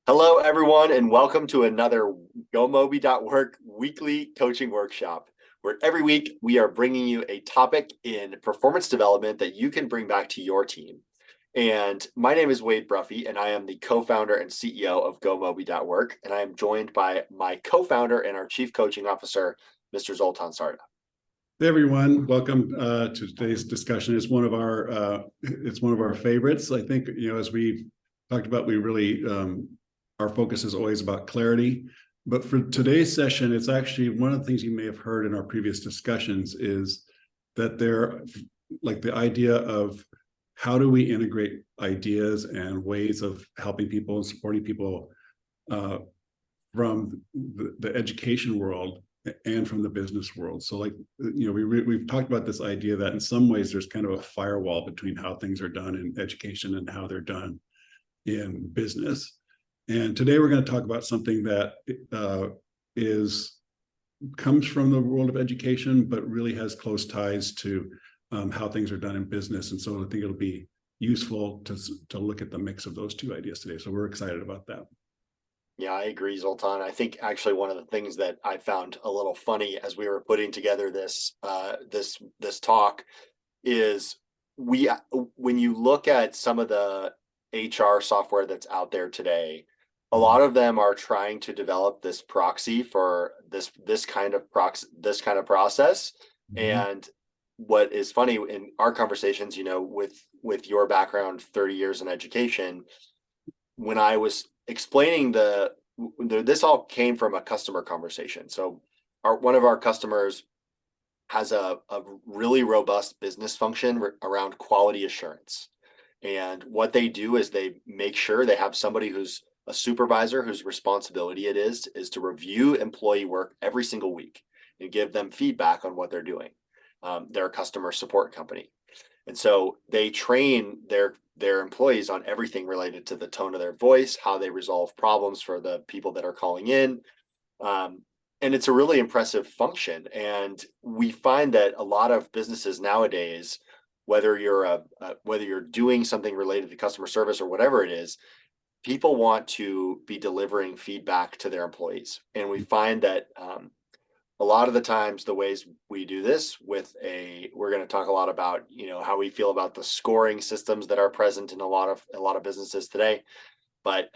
Hello, everyone, and welcome to another GoMobi.work weekly coaching workshop, where every week we are bringing you a topic in performance development that you can bring back to your team. And my name is Wade Bruffy, and I am the co-founder and CEO of GoMobi.work, and I am joined by my co-founder and our chief coaching officer, Mr. Zoltan Sarda. Hey everyone, welcome to today's discussion. It's one of our favorites. I think as we talked about, we really our focus is always about clarity. But for today's session, it's actually one of the things you may have heard in our previous discussions is that like the idea of how do we integrate ideas and ways of helping people and supporting people from the education world and from the business world. So we've talked about this idea that in some ways there's kind of a firewall between how things are done in education and how they're done in business. And today we're going to talk about something that comes from the world of education, but really has close ties to how things are done in business. And so I think it'll be useful to look at the mix of those two ideas today. So we're excited about that. Yeah, I agree, Zoltan. I think actually one of the things that I found a little funny as we were putting together this talk is when you look at some of the HR software that's out there today, a lot of them are trying to develop this proxy for this kind of process. And what is funny in our conversations, with your background, 30 years in education, when I was explaining this all came from a customer conversation. So one of our customers has a really robust business function around quality assurance. And what they do is they make sure they have somebody who's a supervisor whose responsibility it is to review employee work every single week and give them feedback on what they're doing. They're a customer support company. And so they train their employees on everything related to the tone of their voice, how they resolve problems for the people that are calling in. And it's a really impressive function. And we find that a lot of businesses nowadays, whether you're doing something related to customer service or whatever it is, people want to be delivering feedback to their employees. And we find that a lot of the times the ways we do this we're going to talk a lot about how we feel about the scoring systems that are present in a lot of businesses today, but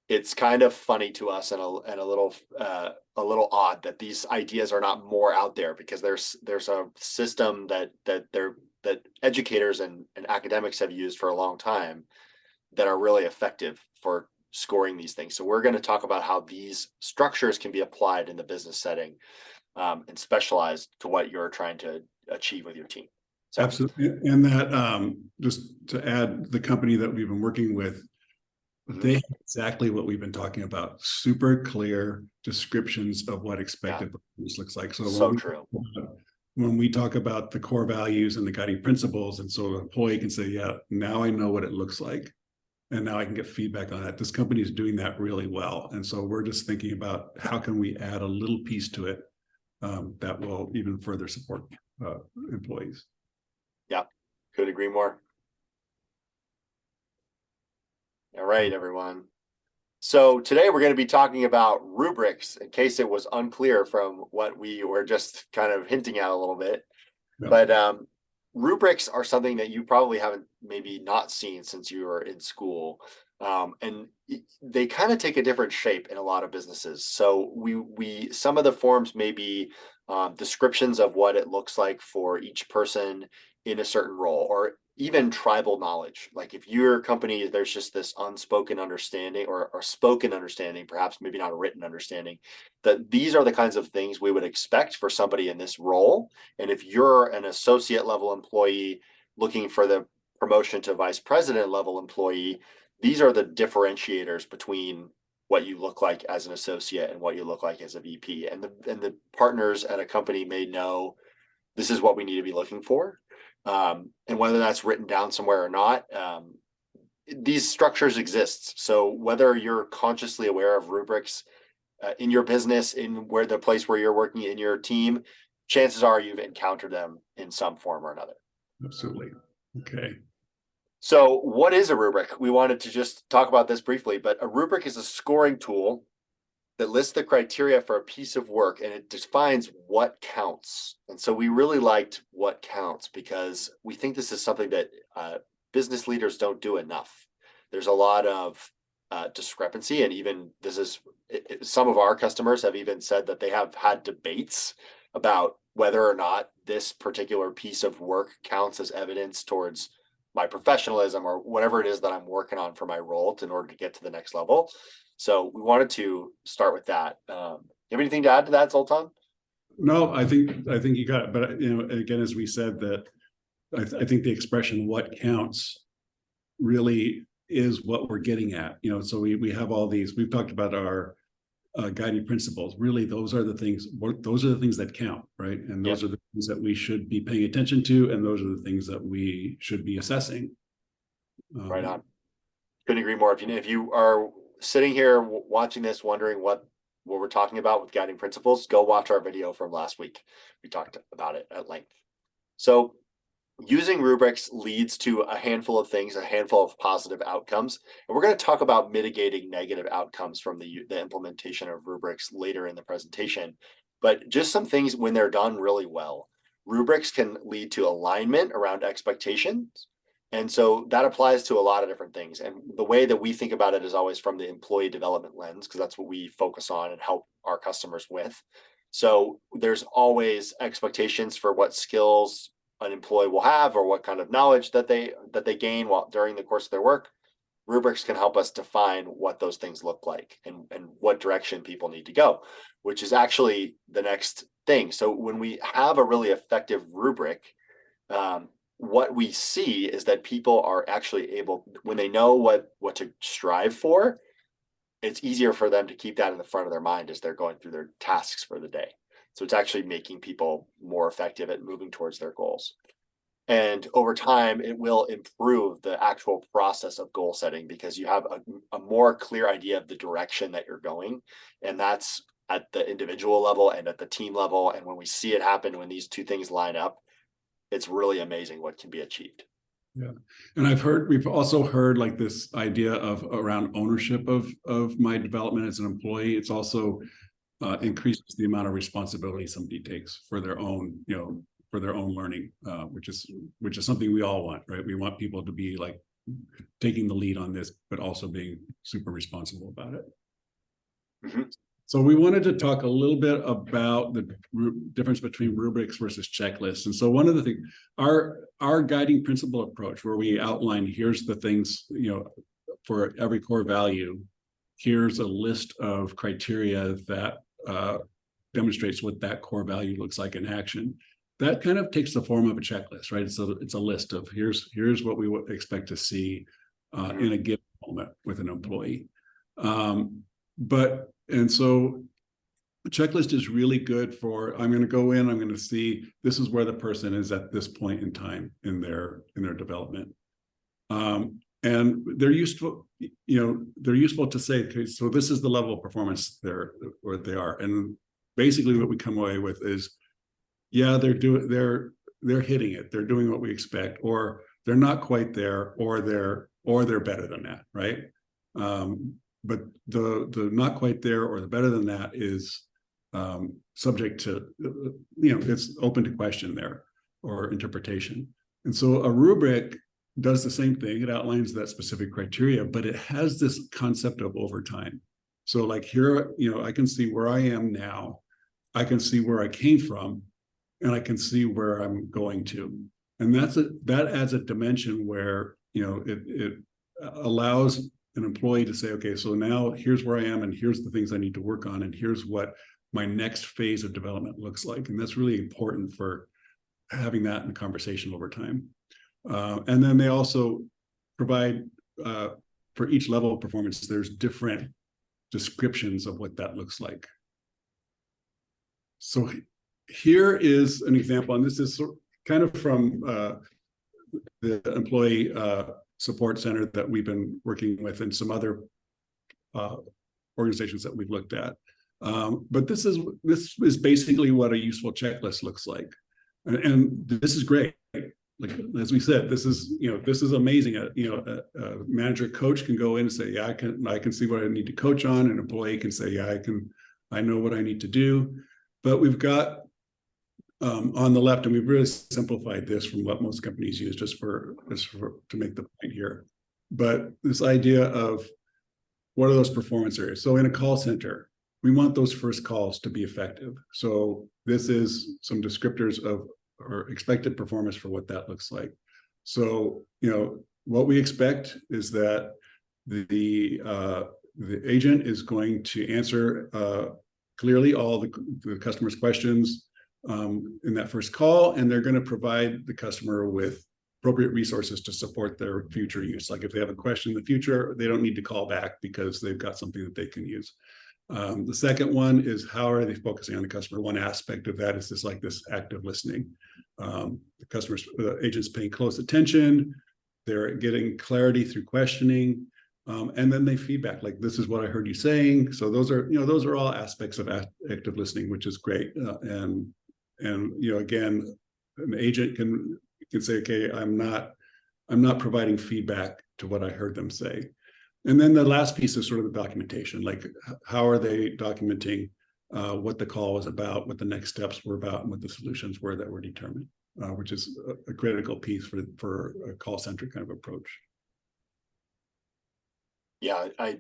it's kind of funny to us and a little odd that these ideas are not more out there, because there's a system that educators and academics have used for a long time that are really effective for scoring these things. So we're going to talk about how these structures can be applied in the business setting, and specialized to what you're trying to achieve with your team. So. Absolutely. And that just to add, the company that we've been working with, they have exactly what we've been talking about: super clear descriptions of what expected performance looks like. So true. When we talk about the core values and the guiding principles, and so the employee can say, yeah, now I know what it looks like, and now I can get feedback on that. This company is doing that really well. And so we're just thinking about how can we add a little piece to it that will even further support employees. Yeah, could agree more. All right, everyone. So today we're going to be talking about rubrics, in case it was unclear from what we were just kind of hinting at a little bit. Yeah. But rubrics are something that you probably haven't maybe not seen since you were in school. And they kind of take a different shape in a lot of businesses. So some of the forms may be descriptions of what it looks like for each person in a certain role, or even tribal knowledge. Like if your company, there's just this unspoken understanding or spoken understanding, perhaps maybe not a written understanding, that these are the kinds of things we would expect for somebody in this role. And if you're an associate level employee looking for the promotion to vice president level employee, these are the differentiators between what you look like as an associate and what you look like as a VP. And the partners at a company may know this is what we need to be looking for. And whether that's written down somewhere or not, these structures exist. So whether you're consciously aware of rubrics in your business, in the place where you're working in your team, chances are you've encountered them in some form or another. Absolutely. Okay. So what is a rubric? We wanted to just talk about this briefly, but a rubric is a scoring tool that lists the criteria for a piece of work and it defines what counts. And so we really liked what counts because we think this is something that business leaders don't do enough. There's a lot of discrepancy, and even this is some of our customers have even said that they have had debates about whether or not this particular piece of work counts as evidence towards my professionalism or whatever it is that I'm working on for my role in order to get to the next level. So we wanted to start with that. You have anything to add to that, Zoltan? No, I think you got it. But again, as we said, that I think the expression "what counts" really is what we're getting at. So we have all these. We've talked about our guiding principles. Really, those are the things. Those are the things that count, right? And those are the things that we should be paying attention to, and those are the things that we should be assessing. Right on. Couldn't agree more. If you are sitting here watching this, wondering what we're talking about with guiding principles, go watch our video from last week. We talked about it at length. So using rubrics leads to a handful of things, a handful of positive outcomes. And we're going to talk about mitigating negative outcomes from the implementation of rubrics later in the presentation. But just some things when they're done really well. Rubrics can lead to alignment around expectations. And so that applies to a lot of different things. And the way that we think about it is always from the employee development lens, because that's what we focus on and help our customers with. So there's always expectations for what skills an employee will have or what kind of knowledge that they gain while during the course of their work. Rubrics can help us define what those things look like and what direction people need to go, which is actually the next thing. So when we have a really effective rubric, what we see is that people are actually able, when they know what to strive for, it's easier for them to keep that in the front of their mind as they're going through their tasks for the day. So it's actually making people more effective at moving towards their goals. And over time, it will improve the actual process of goal setting because you have a more clear idea of the direction that you're going. And that's at the individual level and at the team level. And when we see it happen, when these two things line up, it's really amazing what can be achieved. Yeah. And we've also heard like this idea of around ownership of my development as an employee. It's also increases the amount of responsibility somebody takes for their own, for their own learning, which is something we all want, right? We want people to be like taking the lead on this, but also being super responsible about it. Mm-hmm. So we wanted to talk a little bit about the difference between rubrics versus checklists. And so one of the things, our guiding principle approach, where we outline, here's the things, for every core value, here's a list of criteria that demonstrates what that core value looks like in action. That kind of takes the form of a checklist, right? So it's a list of here's what we would expect to see in a given moment with an employee. And so the checklist is really good for, I'm going to go in, I'm going to see this is where the person is at this point in time in their development. And they're useful, they're useful to say, okay, so this is the level of performance where they are. And basically what we come away with is, yeah, they're hitting it. They're doing what we expect, or they're not quite there, or they're better than that, right? But the not quite there or the better than that is subject to, it's open to question there or interpretation. And so a rubric does the same thing. It outlines that specific criteria, but it has this concept of over time. So like here, I can see where I am now, I can see where I came from, and I can see where I'm going to. And that adds a dimension where, it allows an employee to say, okay, so now here's where I am, and here's the things I need to work on, and here's what my next phase of development looks like. And that's really important for having that in the conversation over time. And then they also provide, for each level of performance, there's different descriptions of what that looks like. So here is an example, and this is kind of from the employee support center that we've been working with and some other organizations that we've looked at. But this is basically what a useful checklist looks like. And this is great. like, as we said, this is amazing. A manager coach can go in and say, yeah, I can see what I need to coach on. An employee can say, yeah, I know what I need to do. But we've got on the left, and we've really simplified this from what most companies use, just to make the point here. But this idea of what are those performance areas? So in a call center, we want those first calls to be effective. So this is some descriptors of or expected performance for what that looks like. So, what we expect is that the agent is going to answer clearly all the customer's questions in that first call, and they're going to provide the customer with appropriate resources to support their future use. Like if they have a question in the future, they don't need to call back because they've got something that they can use. The second one is, how are they focusing on the customer? One aspect of that is this active listening. The agent's paying close attention. They're getting clarity through questioning. And then they feedback, like, this is what I heard you saying. So those are all aspects of active listening, which is great. And again, an agent can say, okay, I'm not providing feedback to what I heard them say. And then the last piece is sort of the documentation, like how are they documenting what the call was about, what the next steps were about, and what the solutions were that were determined, which is a critical piece for a call-centric kind of approach. Yeah, I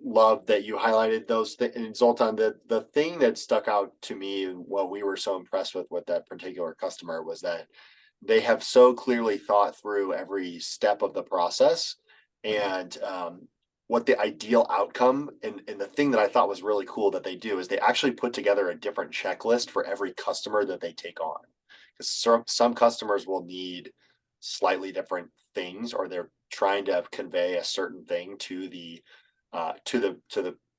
love that you highlighted those things. And Zoltan, the thing that stuck out to me, what we were so impressed with that particular customer, was that they have so clearly thought through every step of the process and what the ideal outcome. And the thing that I thought was really cool that they do is they actually put together a different checklist for every customer that they take on. Because some customers will need slightly different things, or they're trying to convey a certain thing to the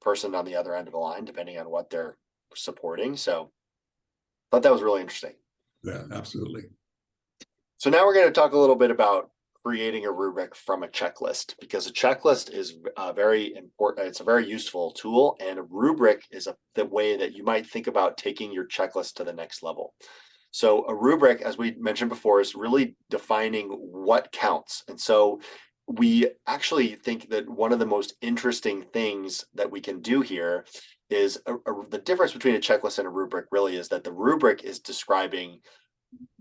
person on the other end of the line, depending on what they're supporting. So I thought that was really interesting. Yeah, absolutely. So now we're going to talk a little bit about creating a rubric from a checklist, because a checklist is very important. It's a very useful tool, and a rubric is the way that you might think about taking your checklist to the next level. So a rubric, as we mentioned before, is really defining what counts. And so we actually think that one of the most interesting things that we can do here is the difference between a checklist and a rubric really is that the rubric is describing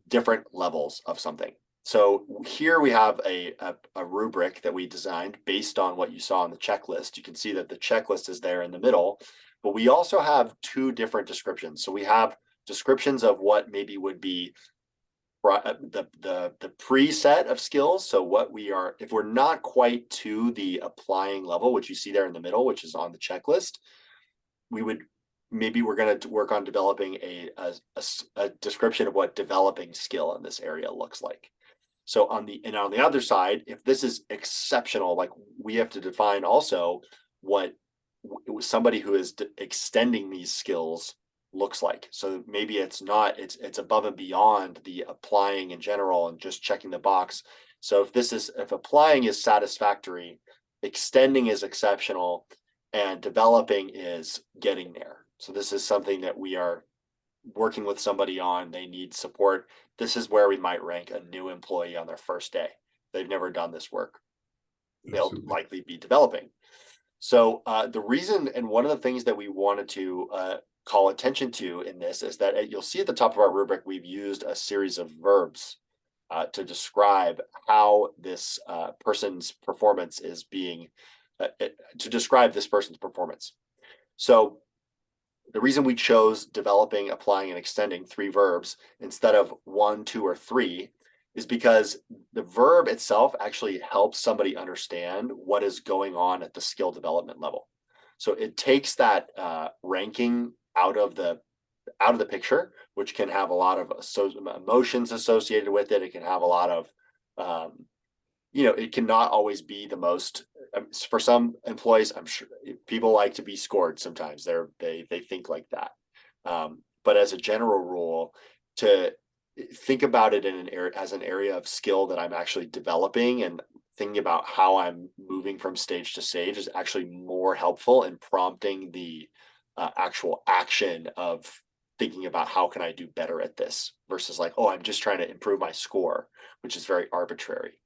different levels of something. So here we have a rubric that we designed based on what you saw on the checklist. You can see that the checklist is there in the middle, but we also have two different descriptions. So we have descriptions of what maybe would be the preset of skills. So what we are, if we're not quite to the applying level, which you see there in the middle, which is on the checklist, we're going to work on developing a description of what developing skill in this area looks like. So on the other side, if this is exceptional, like, we have to define also what somebody who is extending these skills looks like. So maybe it's above and beyond the applying in general and just checking the box. So if applying is satisfactory, extending is exceptional, and developing is getting there. So this is something that we are working with somebody on. They need support. This is where we might rank a new employee on their first day. They've never done this work. They'll likely be developing. So the reason, and one of the things that we wanted to call attention to in this, is that you'll see at the top of our rubric, we've used a series of verbs to describe how this person's performance is being, to describe this person's performance. So the reason we chose developing, applying, and extending, 3 verbs instead of 1, 2, or 3 is because the verb itself actually helps somebody understand what is going on at the skill development level. So it takes that ranking out of the picture, which can have a lot of emotions associated with it. It can have a lot of it cannot always be the most, for some employees, I'm sure people like to be scored sometimes. They think like that. But as a general rule, to think about it as an area of skill that I'm actually developing, and thinking about how I'm moving from stage to stage, is actually more helpful in prompting the actual action of thinking about how can I do better at this versus like, oh, I'm just trying to improve my score, which is very arbitrary.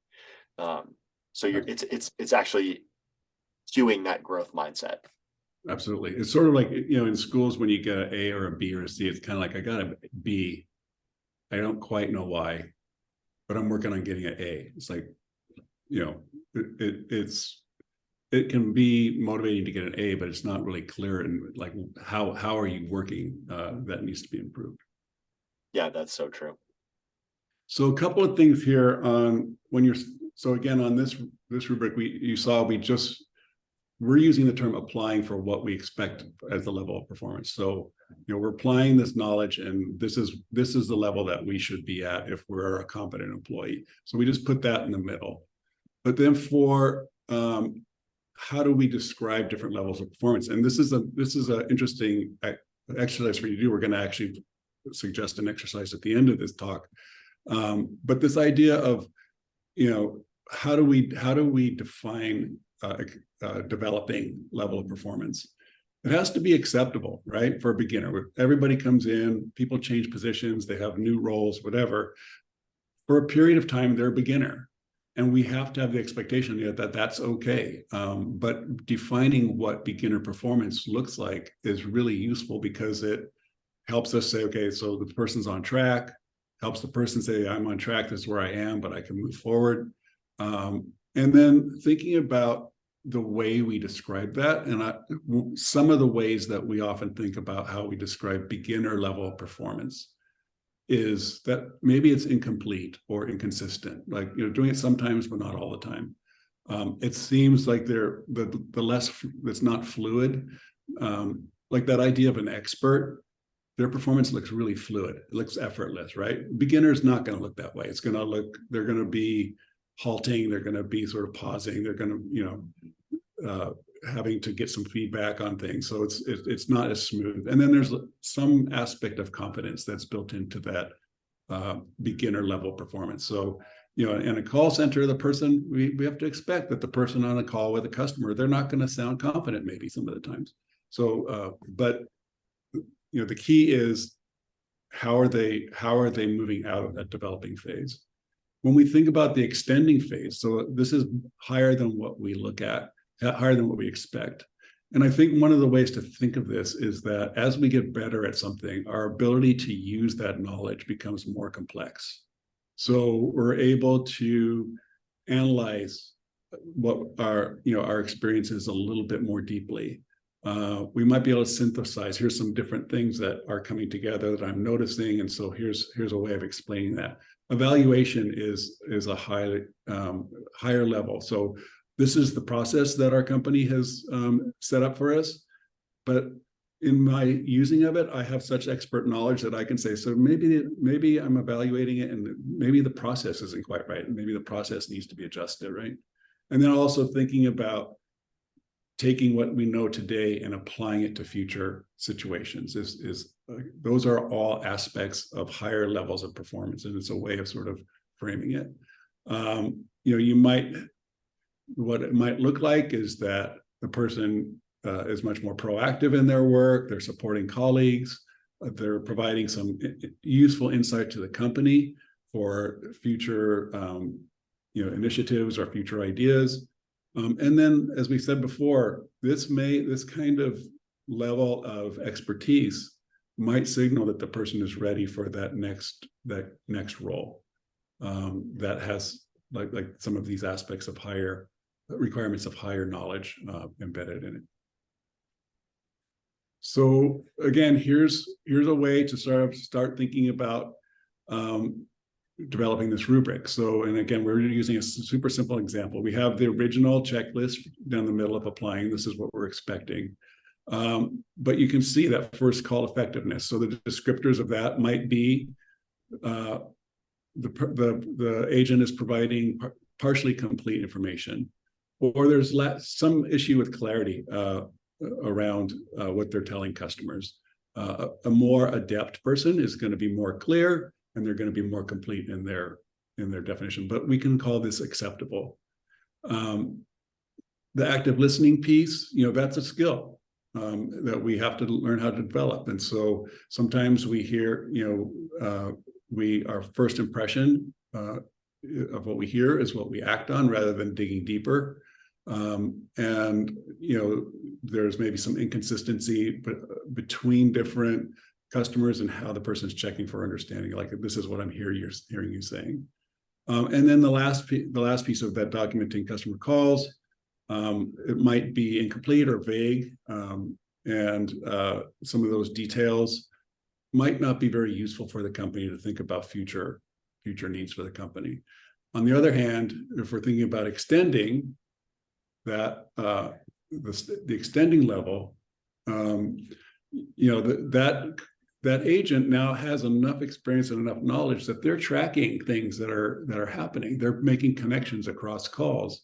So it's actually doing that growth mindset. Absolutely. It's sort of like, in schools when you get an A or a B or a C, it's kind of like, I got a B. I don't quite know why, but I'm working on getting an A. It's like, it can be motivating to get an A, but it's not really clear. And like, how are you working? That needs to be improved. Yeah, that's so true. So a couple of things here on so again, on this rubric, we're using the term applying for what we expect as the level of performance. So, we're applying this knowledge, and this is the level that we should be at if we're a competent employee. So we just put that in the middle. But then for how do we describe different levels of performance? And this is an interesting exercise for you to do. We're going to actually suggest an exercise at the end of this talk. But this idea of, how do we define developing level of performance? It has to be acceptable, right? For a beginner, everybody comes in, people change positions, they have new roles, whatever. For a period of time, they're a beginner, and we have to have the expectation that that's okay. But defining what beginner performance looks like is really useful because it helps us say, okay, so the person's on track, helps the person say, I'm on track, this is where I am, but I can move forward. And then thinking about the way we describe that, and some of the ways that we often think about how we describe beginner level performance is that maybe it's incomplete or inconsistent, like, doing it sometimes, but not all the time. It seems like the less that's not fluid, like that idea of an expert, their performance looks really fluid. It looks effortless, right? Beginner's not going to look that way. They're going to be halting. They're going to be sort of pausing. They're going to, having to get some feedback on things. So it's not as smooth. And then there's some aspect of confidence that's built into that beginner level performance. So, in a call center, we have to expect that the person on a call with a customer, they're not going to sound confident maybe some of the times. So, but the key is how are they moving out of that developing phase? When we think about the extending phase, so this is higher than what we look at, higher than what we expect. And I think one of the ways to think of this is that as we get better at something, our ability to use that knowledge becomes more complex. So we're able to analyze what our experiences a little bit more deeply. We might be able to synthesize, here's some different things that are coming together that I'm noticing. And so here's a way of explaining that. Evaluation is a higher level. So this is the process that our company has set up for us. But in my using of it, I have such expert knowledge that I can say, so maybe I'm evaluating it and maybe the process isn't quite right. And maybe the process needs to be adjusted, right? And then also thinking about taking what we know today and applying it to future situations those are all aspects of higher levels of performance, and it's a way of sort of framing it. What it might look like is that the person is much more proactive in their work, they're supporting colleagues, they're providing some useful insight to the company for future initiatives or future ideas. And then, as we said before, this kind of level of expertise might signal that the person is ready for that next role that has like some of these aspects of higher requirements of higher knowledge embedded in it. So again, here's a way to sort of start thinking about developing this rubric. So, and again, we're using a super simple example. We have the original checklist down the middle of applying. This is what we're expecting. But you can see that first call effectiveness. So the descriptors of that might be the agent is providing partially complete information, or there's some issue with clarity around what they're telling customers. A more adept person is going to be more clear, and they're going to be more complete in their definition. But we can call this acceptable. The active listening piece, that's a skill. that we have to learn how to develop. And so sometimes we hear, our first impression of what we hear is what we act on rather than digging deeper. And there's maybe some inconsistency between different customers and how the person's checking for understanding. Like, this is what I'm hearing you saying. And then the last piece of that, documenting customer calls, it might be incomplete or vague, and some of those details might not be very useful for the company to think about future needs for the company. On the other hand, if we're thinking about extending that, the extending level, that agent now has enough experience and enough knowledge that they're tracking things that are happening. They're making connections across calls.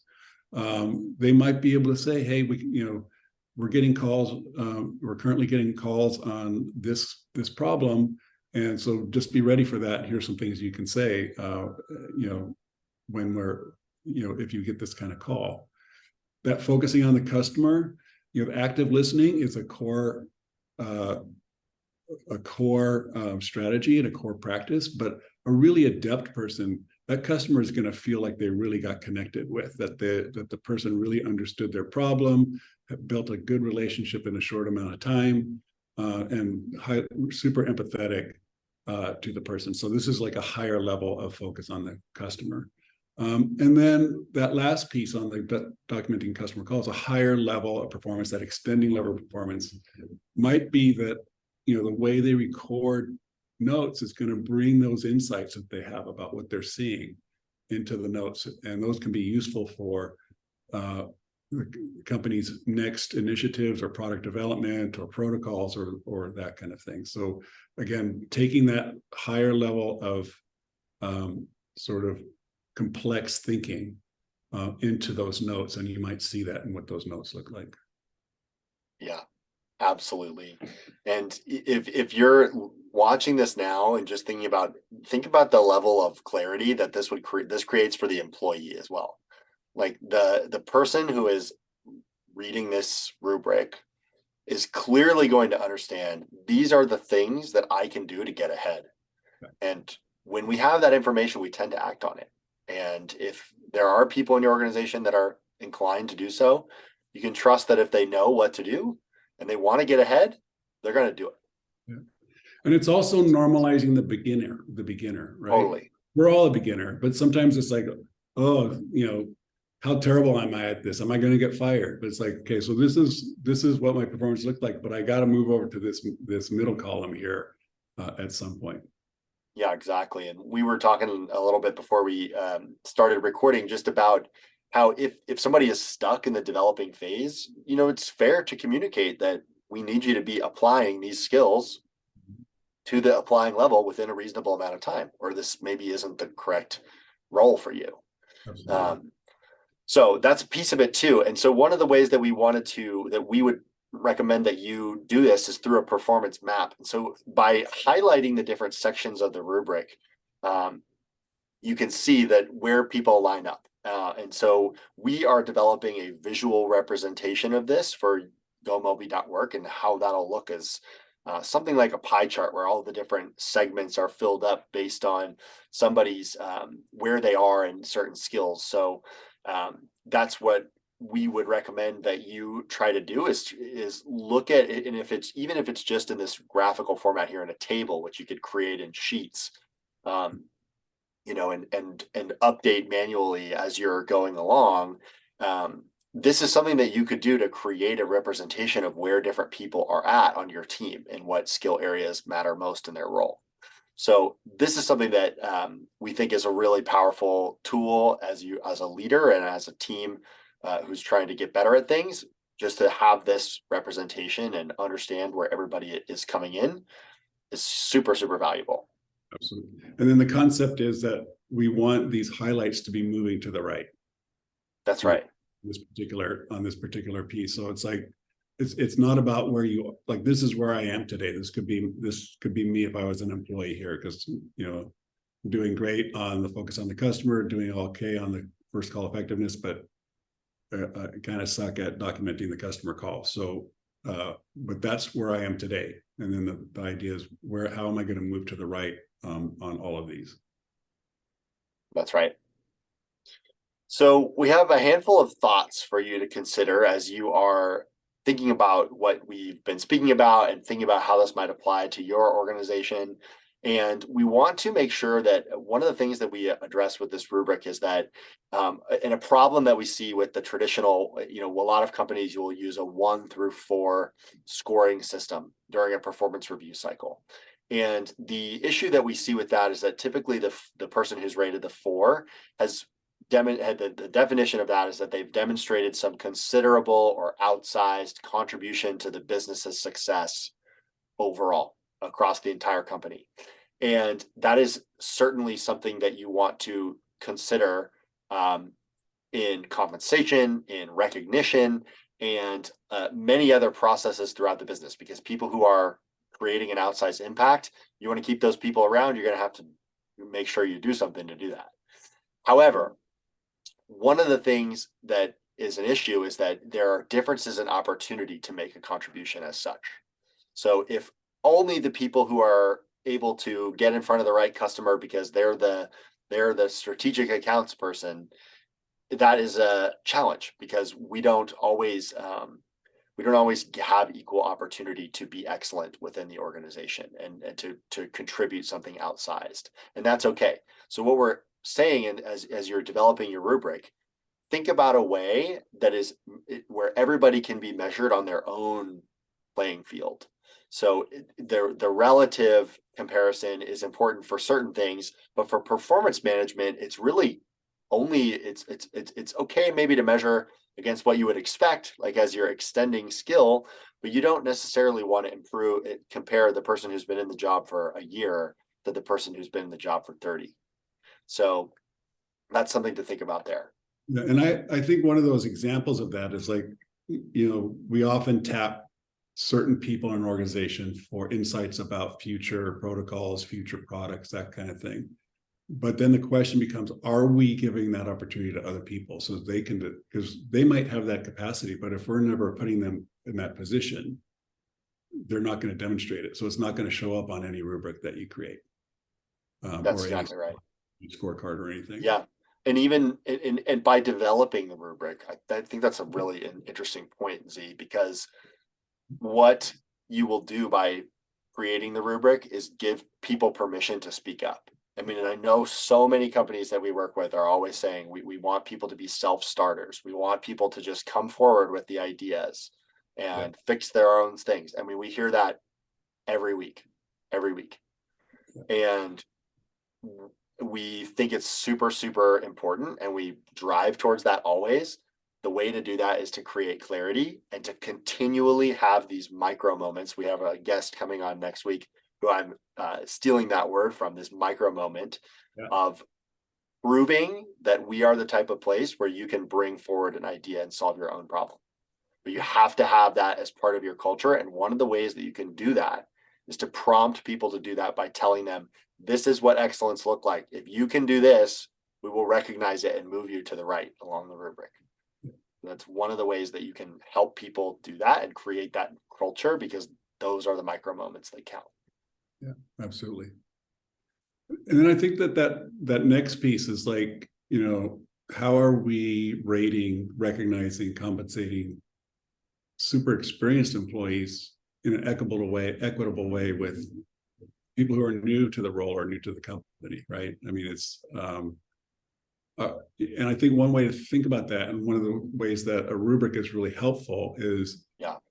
They might be able to say, hey, we're getting calls. We're currently getting calls on this problem, and so just be ready for that. Here's some things you can say, when if you get this kind of call. That focusing on the customer, active listening is a core strategy and a core practice. But a really adept person, that customer is going to feel like they really got connected with, that the person really understood their problem, built a good relationship in a short amount of time, and super empathetic to the person. So this is like a higher level of focus on the customer. And then that last piece on the documenting customer calls, a higher level of performance, that extending level of performance might be that, the way they record notes is going to bring those insights that they have about what they're seeing into the notes. And those can be useful for the company's next initiatives or product development or protocols or that kind of thing. So again, taking that higher level of sort of complex thinking into those notes, and you might see that in what those notes look like. Yeah, absolutely. And if you're watching this now and just think about the level of clarity that this creates for the employee as well. Like the person who is reading this rubric is clearly going to understand these are the things that I can do to get ahead. Okay. And when we have that information, we tend to act on it. And if there are people in your organization that are inclined to do so, you can trust that if they know what to do and they want to get ahead, they're going to do it. Yeah. And it's also normalizing the beginner, right? Totally. We're all a beginner, but sometimes it's like, oh, how terrible am I at this? Am I going to get fired? But it's like, okay, so this is what my performance looked like, but I got to move over to this middle column here at some point. Yeah, exactly. And we were talking a little bit before we started recording just about how if somebody is stuck in the developing phase, it's fair to communicate that we need you to be applying these skills to the applying level within a reasonable amount of time, or this maybe isn't the correct role for you. So that's a piece of it too. And so one of the ways that we would recommend that you do this is through a performance map. And so by highlighting the different sections of the rubric, you can see that where people line up. And so we are developing a visual representation of this for GoMobi.work, and how that'll look is something like a pie chart where all the different segments are filled up based on somebody's where they are in certain skills. So that's what we would recommend that you try to do is look at it. And if it's just in this graphical format here in a table, which you could create in sheets, and update manually as you're going along. This is something that you could do to create a representation of where different people are at on your team and what skill areas matter most in their role. So this is something that we think is a really powerful tool as a leader and as a team who's trying to get better at things, just to have this representation and understand where everybody is coming in is super, super valuable. Absolutely. And then the concept is that we want these highlights to be moving to the right. That's right. On this particular piece. So it's like, it's not about where you, like, this is where I am today. This could be me if I was an employee here, because, doing great on the focus on the customer, doing okay on the first call effectiveness, but kind of suck at documenting the customer call. So but that's where I am today. And then the idea is how am I going to move to the right on all of these? That's right. So we have a handful of thoughts for you to consider as you are thinking about what we've been speaking about and thinking about how this might apply to your organization. And we want to make sure that one of the things that we address with this rubric is that, and a problem that we see with the traditional, a lot of companies will use a 1 through 4 scoring system during a performance review cycle. And the issue that we see with that is that typically the person who's rated the 4 has the definition of that is that they've demonstrated some considerable or outsized contribution to the business's success overall across the entire company. And that is certainly something that you want to consider in compensation, in recognition, and many other processes throughout the business, because people who are creating an outsized impact, you want to keep those people around, you're going to have to make sure you do something to do that. However, one of the things that is an issue is that there are differences in opportunity to make a contribution as such. So if only the people who are able to get in front of the right customer because they're the strategic accounts person, that is a challenge, because we don't always have equal opportunity to be excellent within the organization and to contribute something outsized, and that's okay. So what we're saying, and as you're developing your rubric, think about a way that is where everybody can be measured on their own playing field. So the relative comparison is important for certain things, but for performance management, it's really only it's okay maybe to measure against what you would expect, like as you're extending skill, but you don't necessarily want to compare the person who's been in the job for a year to the person who's been in the job for 30. So that's something to think about there. Yeah, and I think one of those examples of that is like, we often tap certain people in an organization for insights about future protocols, future products, that kind of thing. But then the question becomes, are we giving that opportunity to other people so they can, because they might have that capacity, but if we're never putting them in that position, they're not going to demonstrate it. So it's not going to show up on any rubric that you create. That's exactly right. Scorecard or anything. Yeah. And even and by developing the rubric, I think that's a really interesting point, Z, because what you will do by creating the rubric is give people permission to speak up. I mean, and I know so many companies that we work with are always saying we want people to be self-starters. We want people to just come forward with the ideas and fix their own things. I mean, we hear that every week. And we think it's super, super important, and we drive towards that always. The way to do that is to create clarity and to continually have these micro moments. We have a guest coming on next week who I'm stealing that word from, this micro moment of proving that we are the type of place where you can bring forward an idea and solve your own problem. But you have to have that as part of your culture. And one of the ways that you can do that is to prompt people to do that by telling them, this is what excellence look like. If you can do this, we will recognize it and move you to the right along the rubric. That's one of the ways that you can help people do that and create that culture, because those are the micro moments that count. Yeah, absolutely. And then I think that next piece is like, how are we rating, recognizing, compensating super experienced employees in an equitable way with people who are new to the role or new to the company, right? I mean, it's and I think one way to think about that, and one of the ways that a rubric is really helpful, is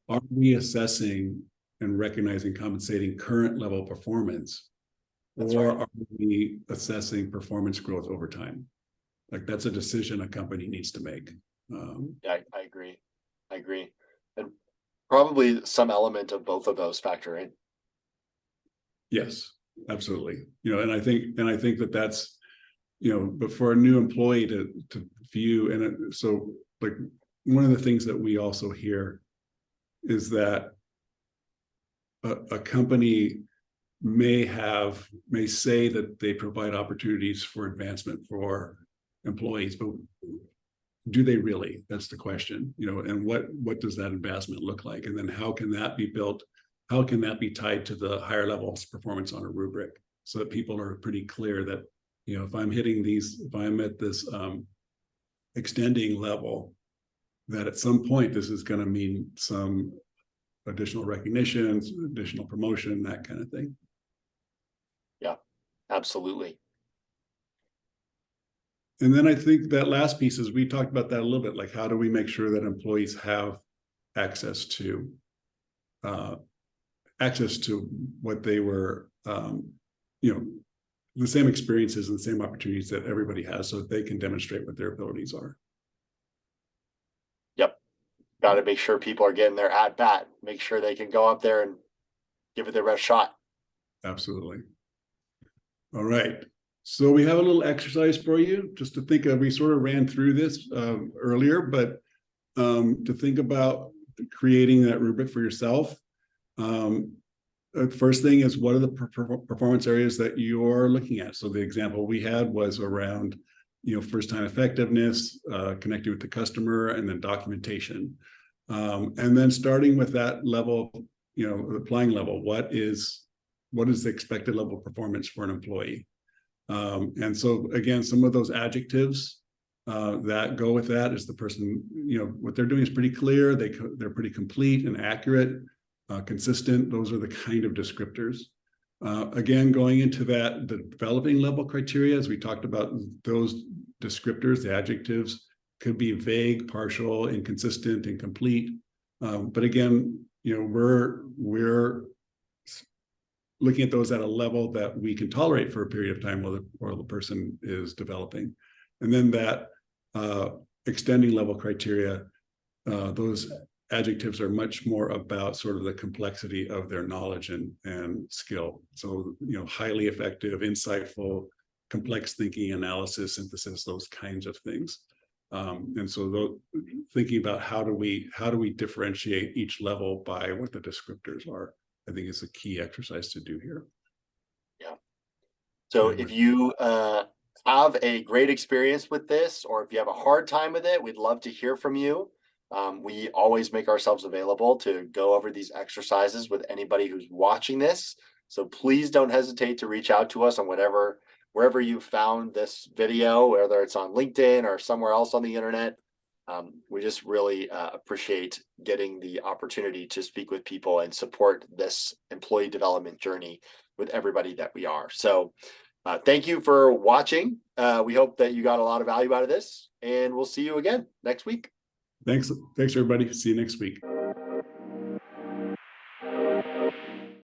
are we assessing and recognizing, compensating current level performance, or are we assessing performance growth over time? Like, that's a decision a company needs to make. I agree. And probably some element of both of those factor in. Yes, absolutely. And I think that's, but for a new employee to view, and so like one of the things that we also hear is that a company may say that they provide opportunities for advancement for employees, but do they really? That's the question, and what does that investment look like? And then how can that be built? How can that be tied to the higher levels performance on a rubric so that people are pretty clear that, if I'm at this extending level, that at some point this is going to mean some additional recognition, additional promotion, that kind of thing. Yeah, absolutely. And then I think that last piece is, we talked about that a little bit, like how do we make sure that employees have access to what they were, the same experiences and the same opportunities that everybody has, so that they can demonstrate what their abilities are. Yep. Got to make sure people are getting their at bat, make sure they can go up there and give it their best shot. Absolutely. All right. So we have a little exercise for you just to think of. We sort of ran through this earlier, but to think about creating that rubric for yourself. First thing is, what are the performance areas that you're looking at? So the example we had was around, first time effectiveness, connecting with the customer, and then documentation. And then starting with that level, the applying level, what is the expected level of performance for an employee? And so again, some of those adjectives that go with that is the person, what they're doing is pretty clear. They're pretty complete and accurate, consistent. Those are the kind of descriptors. Again, going into the developing level criteria, as we talked about, those descriptors, the adjectives, could be vague, partial, inconsistent, incomplete. But again, we're looking at those at a level that we can tolerate for a period of time while the person is developing. And then that extending level criteria, those adjectives are much more about sort of the complexity of their knowledge and skill. So, highly effective, insightful, complex thinking, analysis, synthesis, those kinds of things. And so thinking about how do we differentiate each level by what the descriptors are, I think is a key exercise to do here. Yeah. So if you have a great experience with this, or if you have a hard time with it, we'd love to hear from you. We always make ourselves available to go over these exercises with anybody who's watching this. So please don't hesitate to reach out to us on wherever you found this video, whether it's on LinkedIn or somewhere else on the internet. We just really appreciate getting the opportunity to speak with people and support this employee development journey with everybody that we are. So thank you for watching. We hope that you got a lot of value out of this, and we'll see you again next week. Thanks, everybody. See you next week.